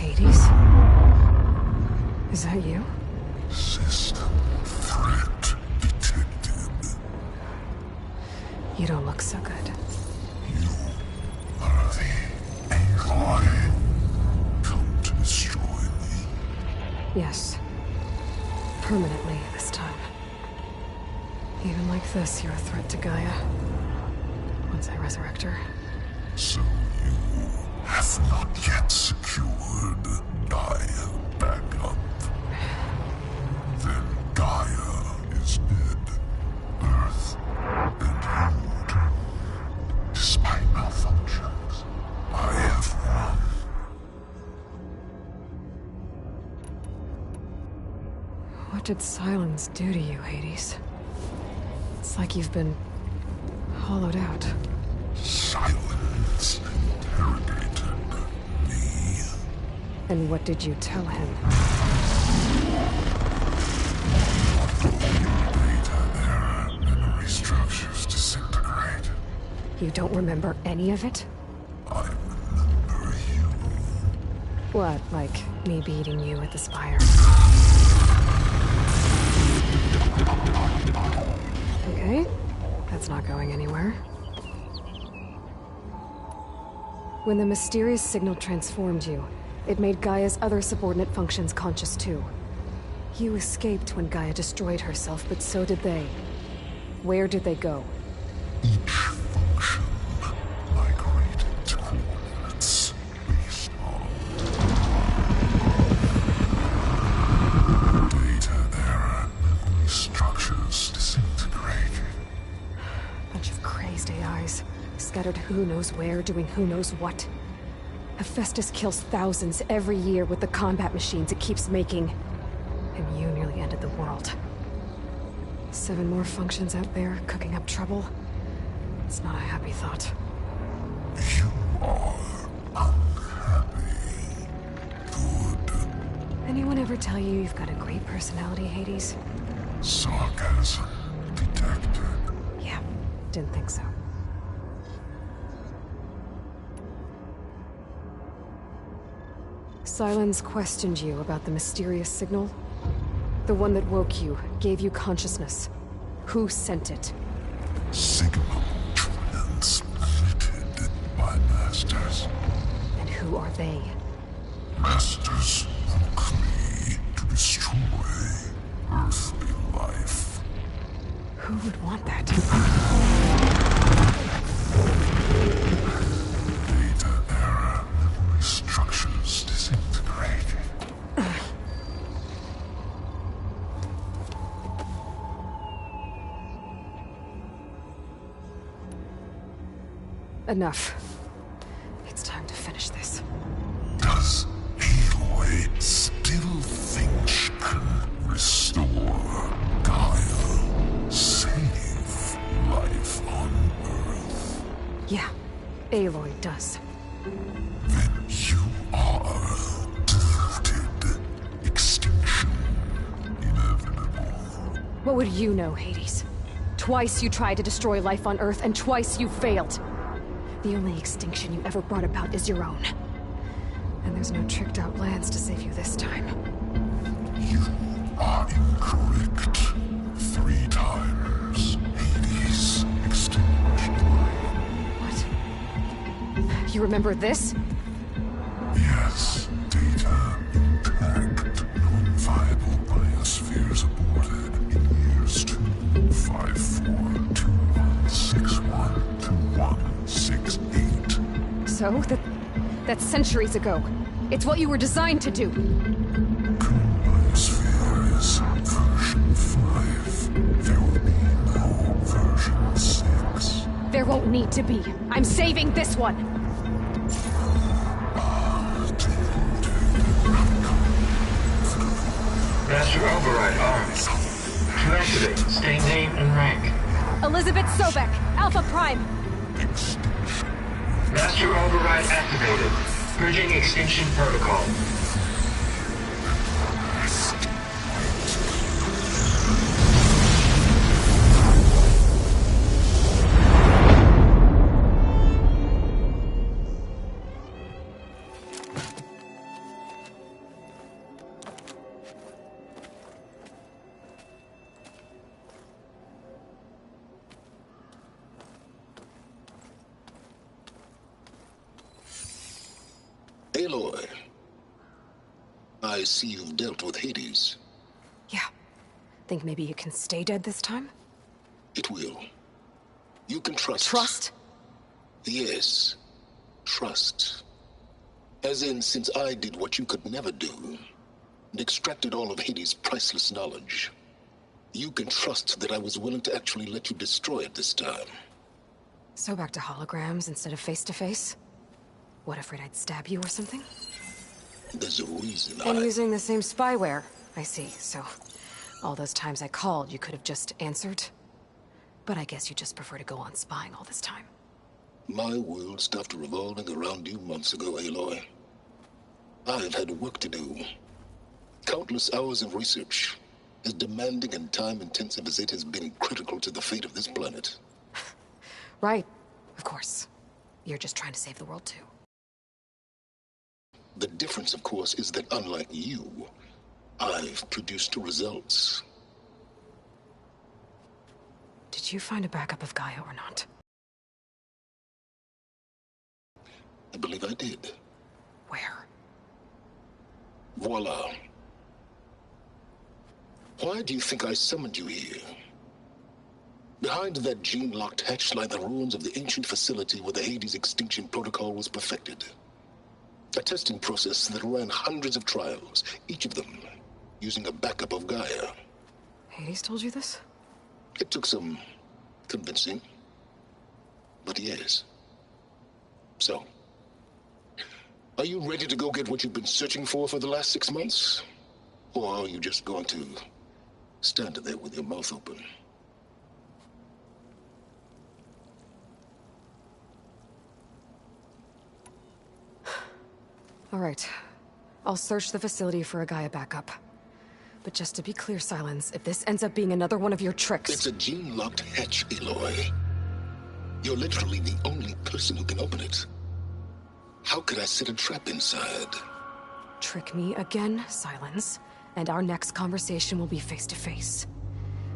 Hades? Is that you? System threat detected. You don't look so good. You are the Aloy. Come to destroy me. Yes. Permanently this time. Even like this, you're a threat to Gaia. Once I resurrect her. So you have not yet secured Gaia back up. Then Gaia is dead. Earth and you doomed. Despite malfunctions, I have won. What did silence do to you, Hades? It's like you've been hollowed out. Silence interrogated me. And what did you tell him? Data era memory structures disintegrate. You don't remember any of it? I remember you. What, like me beating you at the Spire? Okay, that's not going anywhere. When the mysterious signal transformed you, it made Gaia's other subordinate functions conscious too. You escaped when Gaia destroyed herself, but so did they. Where did they go? Each function migrated to coordinates based on data era memory structures disintegrated. Bunch of crazed AIs, scattered who knows where, doing who knows what. Hephaestus kills thousands every year with the combat machines it keeps making. And you nearly ended the world. 7 more functions out there, cooking up trouble. It's not a happy thought. You are unhappy. Good. Anyone ever tell you you've got a great personality, Hades? Sarcasm detected. Yeah, didn't think so. Silence questioned you about the mysterious signal. The one that woke you, gave you consciousness. Who sent it? Signal transmitted by masters. And who are they? Masters locally to destroy earthly life. Who would want that? Data era memory structures disintegrated. Enough. It's time to finish this. Does Aloy still think she can restore Gaia? Save life on Earth? Yeah, Aloy does. Then you are deluded. Extinction inevitable. What would you know, Hades? Twice you tried to destroy life on Earth, and twice you failed. The only extinction you ever brought about is your own. And there's no tricked-out lands to save you this time. You are incorrect. 3 times. Hades extinguished life. What? You remember this? Yes, data intact. Non-viable biospheres aborted in years 254, 2161, 2168. So? That's centuries ago. It's what you were designed to do. Current biosphere is version 5. There will be no version 6. There won't need to be. I'm saving this one. Master Override armed. To activate, state name and rank. Elizabeth Sobek, Alpha Prime. Master Override activated. Bridging extinction protocol. Aloy, I see you've dealt with Hades. Yeah. Think maybe you can stay dead this time? It will. You can trust. Trust? Yes. Trust. As in, since I did what you could never do, and extracted all of Hades' priceless knowledge, you can trust that I was willing to actually let you destroy it this time. So back to holograms instead of face-to-face? What, afraid I'd stab you or something? There's a reason And using the same spyware. I see, so... all those times I called, you could have just answered? But I guess you just prefer to go on spying all this time. My world stopped revolving around you months ago, Aloy. I've had work to do. Countless hours of research, as demanding and time-intensive as it has been critical to the fate of this planet. Right. Of course. You're just trying to save the world, too. The difference, of course, is that unlike you, I've produced results. Did you find a backup of Gaia or not? I believe I did. Where? Voila. Why do you think I summoned you here? Behind that gene-locked hatch lie the ruins of the ancient facility where the Hades extinction protocol was perfected. A testing process that ran hundreds of trials, each of them using a backup of Gaia. Hades told you this? It took some convincing, but yes. So, are you ready to go get what you've been searching for the last 6 months? Or are you just going to stand there with your mouth open? All right. I'll search the facility for a Gaia backup. But just to be clear, Silence, if this ends up being another one of your tricks... It's a gene-locked hatch, Aloy. You're literally the only person who can open it. How could I set a trap inside? Trick me again, Silence, and our next conversation will be face-to-face.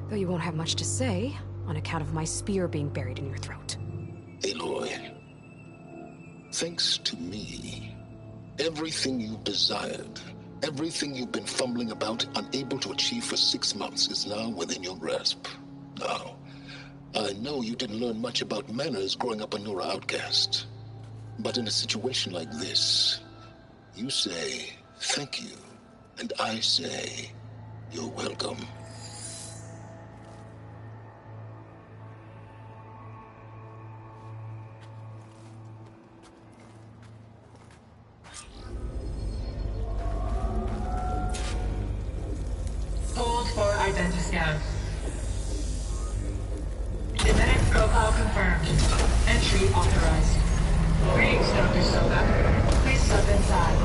Though you won't have much to say, on account of my spear being buried in your throat. Aloy, thanks to me, everything you've desired, everything you've been fumbling about, unable to achieve for 6 months, is now within your grasp. Now, I know you didn't learn much about manners growing up a Nora outcast. But in a situation like this, you say, thank you, and I say, you're welcome. Hold for identiscan. Genetic profile confirmed. Entry authorized. Greetings, Dr. Soka. Please step inside.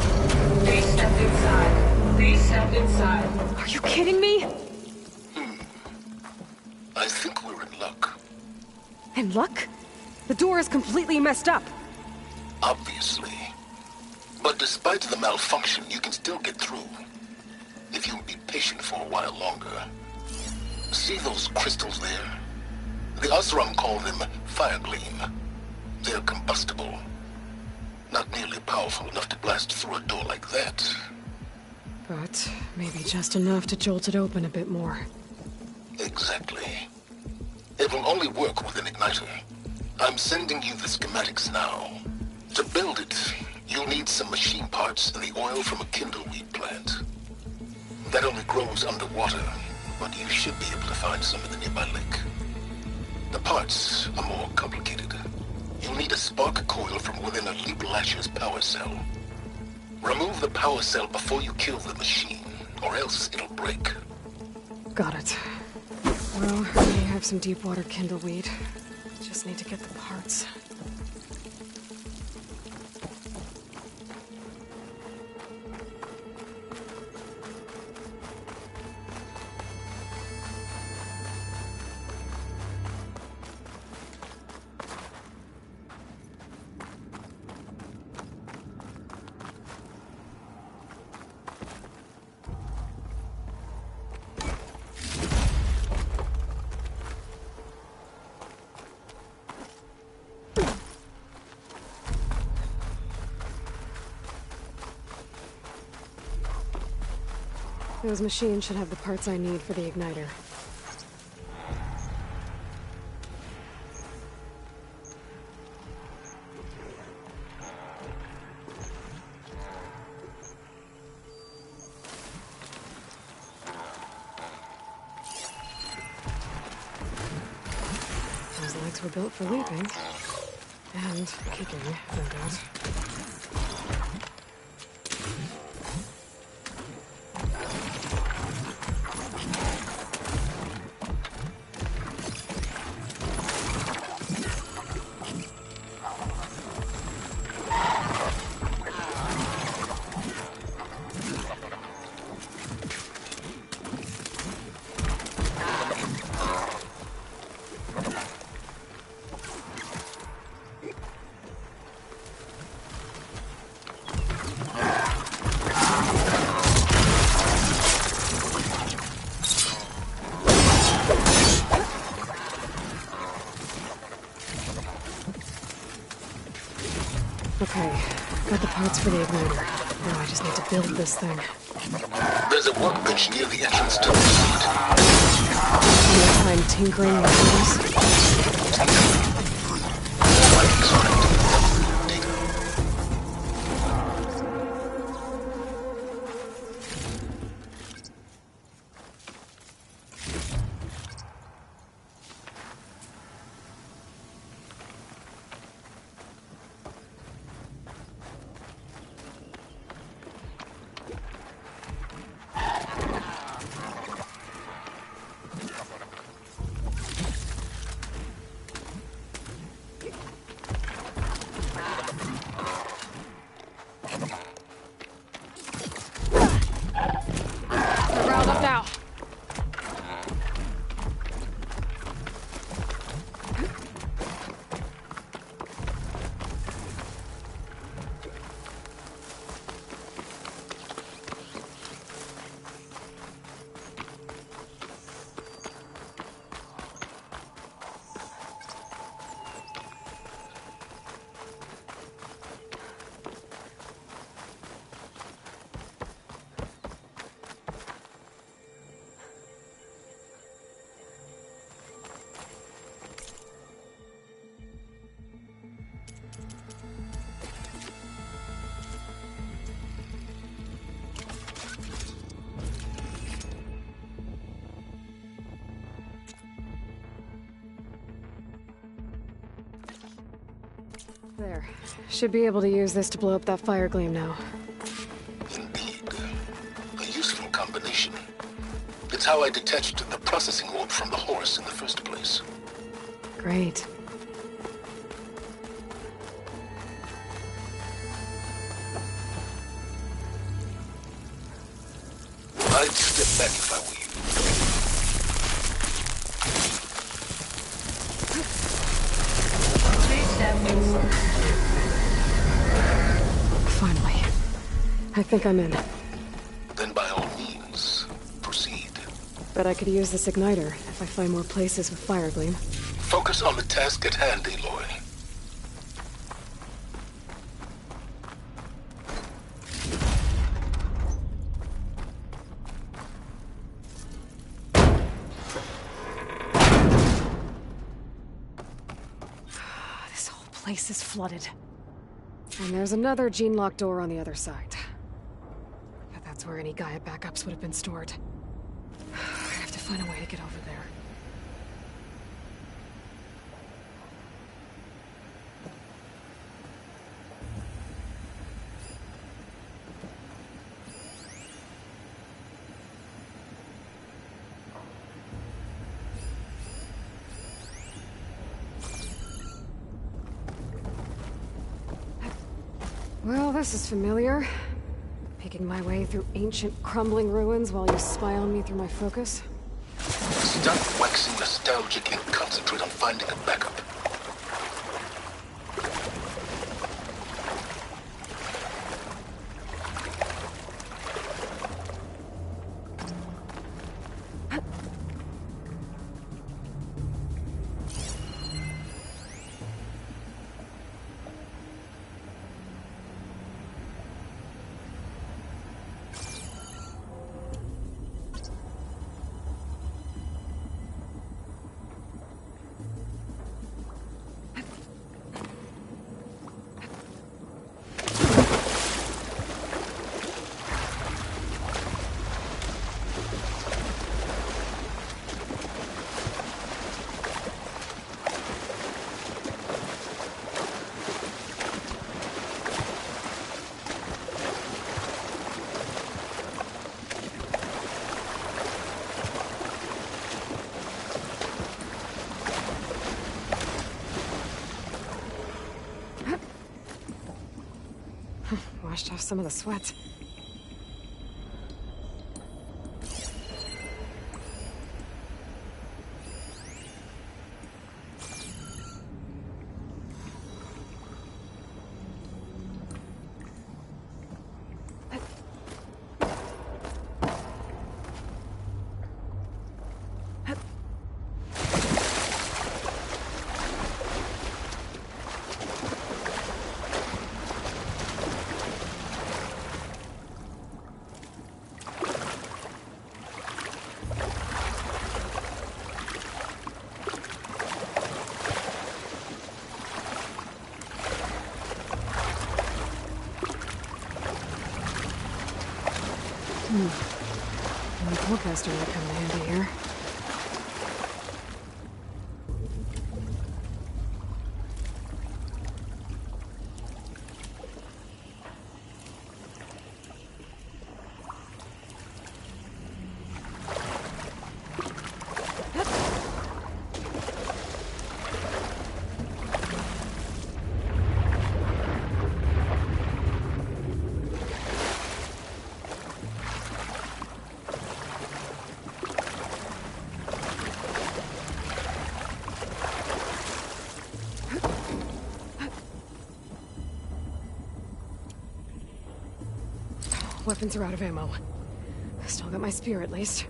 Please step inside. Please step inside. Are you kidding me? I think we're in luck. In luck? The door is completely messed up. Obviously. But despite the malfunction, you can still get through. If you'll be patient for a while longer. See those crystals there? The Osram call them Firegleam. They're combustible. Not nearly powerful enough to blast through a door like that. But maybe just enough to jolt it open a bit more. Exactly. It will only work with an igniter. I'm sending you the schematics now. To build it, you'll need some machine parts and the oil from a kindleweed plant. That only grows underwater, but you should be able to find some in the nearby lake. The parts are more complicated. You'll need a spark coil from within a Leap Lasher's power cell. Remove the power cell before you kill the machine, or else it'll break. Got it. Well, I may have some deep water kindleweed. Just need to get the parts. Those machines should have the parts I need for the igniter. Those legs were built for leaping. And kicking, no doubt. Okay, got the parts for the igniter. Now I just need to build this thing. There's a workbench near the entrance to the suite. More time tinkering with things. Round up now. There. Should be able to use this to blow up that fire gleam now. Indeed. A useful combination. It's how I detached the processing orb from the horse in the first place. Great. I'd step back if I were you. Please step inside. Finally. I think I'm in. Then by all means, proceed. Bet I could use this igniter if I find more places with fire gleam. Focus on the task at hand, Aloy. This whole place is flooded. And there's another gene-locked door on the other side. But that's where any Gaia backups would have been stored. I have to find a way to get over there. Well, this is familiar. Picking my way through ancient, crumbling ruins while you spy on me through my focus. Stop waxing nostalgic and concentrate on finding a backup. Washed off some of the sweat. The forecaster might come in handy here. Weapons are out of ammo. Still got my spear, at least.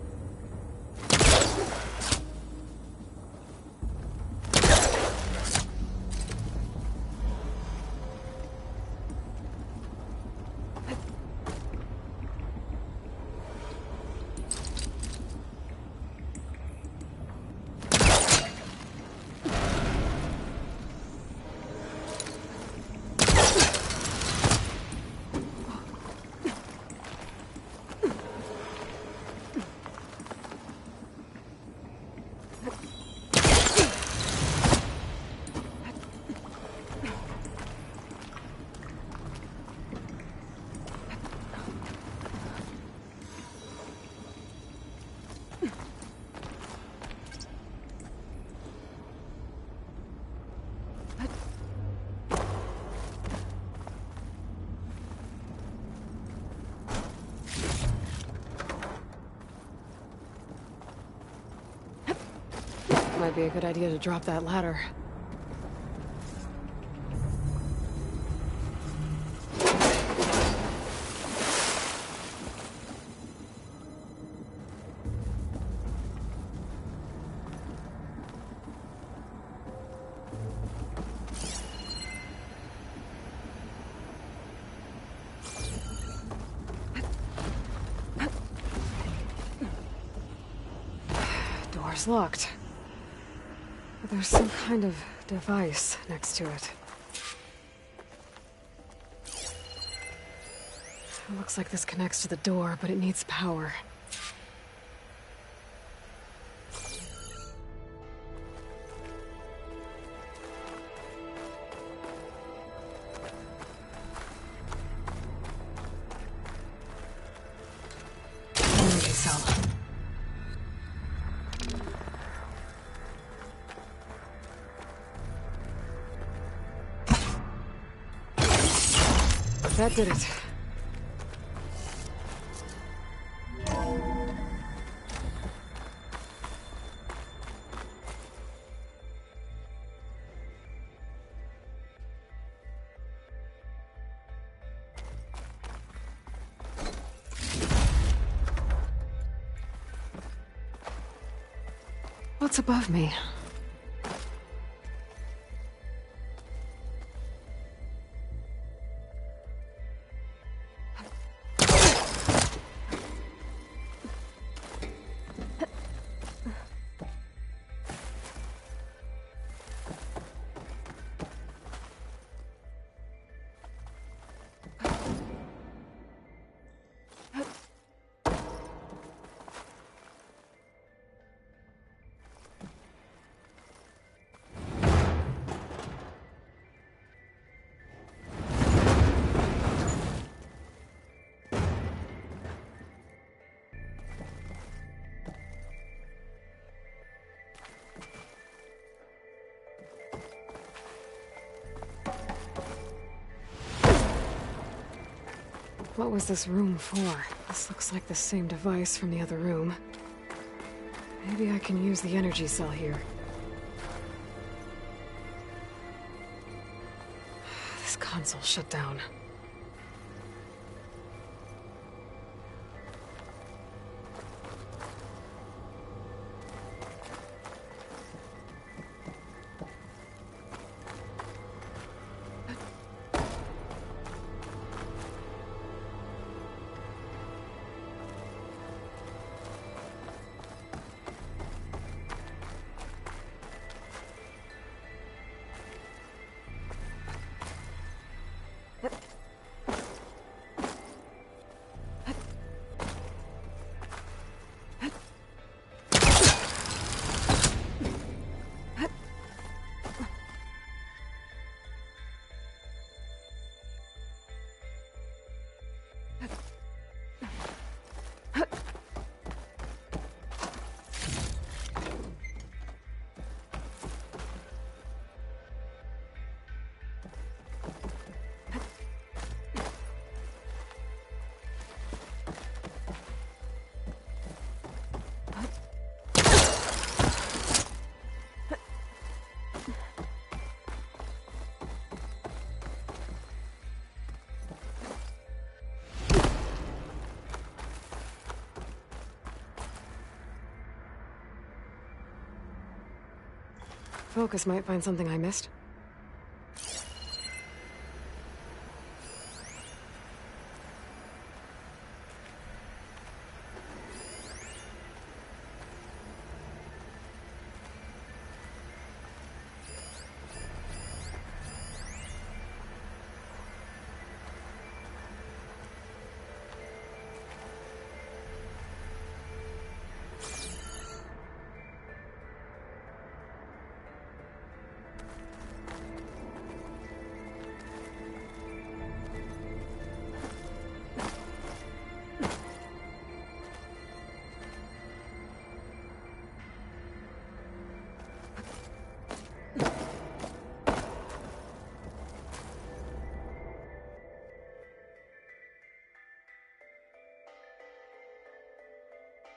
Might be a good idea to drop that ladder. Door's locked. But there's some kind of device next to it. It looks like this connects to the door, but it needs power. Energy cell. That did it. What's above me? What was this room for? This looks like the same device from the other room. Maybe I can use the energy cell here. This console shut down. Focus might find something I missed.